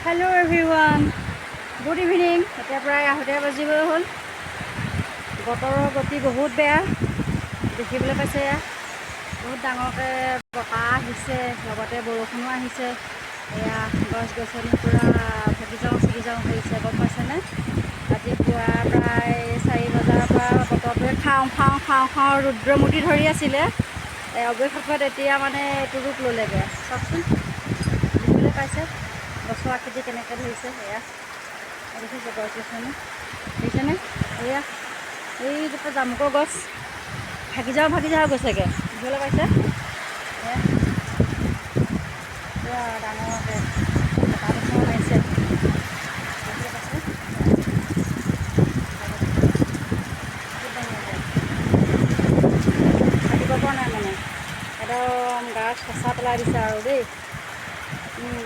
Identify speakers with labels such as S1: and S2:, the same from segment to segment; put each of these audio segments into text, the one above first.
S1: Hello everyone. Good evening. এতিয়া প্ৰায় 8টা বাজিবলৈ হ'ল। বতৰৰ গতি বহুত বেয়া। দেখিবলৈ পাইছে এয়া বহুত ডাঙৰকৈ বতাহ আহিছে, লগতে বৰষুণো আহিছে। এয়া গছ-গছনি পুৰা ভাগি যাওঁ কৰিছে, গম পাইছেনে? আজি পুৱা প্ৰায় 4 বজাৰ পৰা বতৰটোৱে খাওঁ ৰুদ্ৰমূৰ্তি ধৰি আছিলে। অৱশেষত এতিয়া মানে এইটো ৰূপ ল'লেগৈ। চাওকচোন, দেখিবলৈ পাইছে গছৰ আকৃতি কেনেকৈ ধৰিছে। এয়া দেখিছে গছ-গছনি দেখিছেনে? এয়া এইজোপা জামুকৰ গছ ভাগি যাওঁ গৈছেগৈ। দেখিবলৈ পাইছে? এয়া পুৰা ডাঙৰকৈ বতাহ মাৰিছে। দেখিবলৈ পাইছে? থাকিব পৰা নাই মানে, একদম গাত সঁচা পেলাই দিছে আৰু দেই।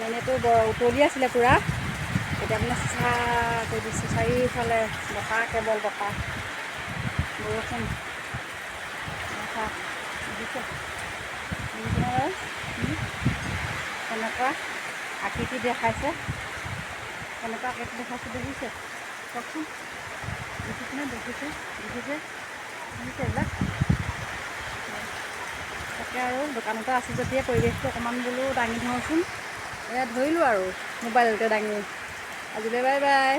S1: এনেইতো উতলি আছিলে পূৰা, এতিয়া মানে চেঁচা কৰি দিছে। চাৰিওফালে বতাহ, কেৱল বতাহ, বৰষুণ। দেখিছে বাৰু কেনেকুৱা আকৃতি দেখাইছে, দেখিছে? কওকচোন, দেখিছে এইবিলাক। তাকে আৰু দোকানতে আছোঁ যেতিয়া পৰিৱেশটো অকণমান বোলো দাঙি ধৰোঁচোন। এয়া ধৰিলোঁ আৰু মোবাইলতে দাঙি। আজিলৈ বাই বাই।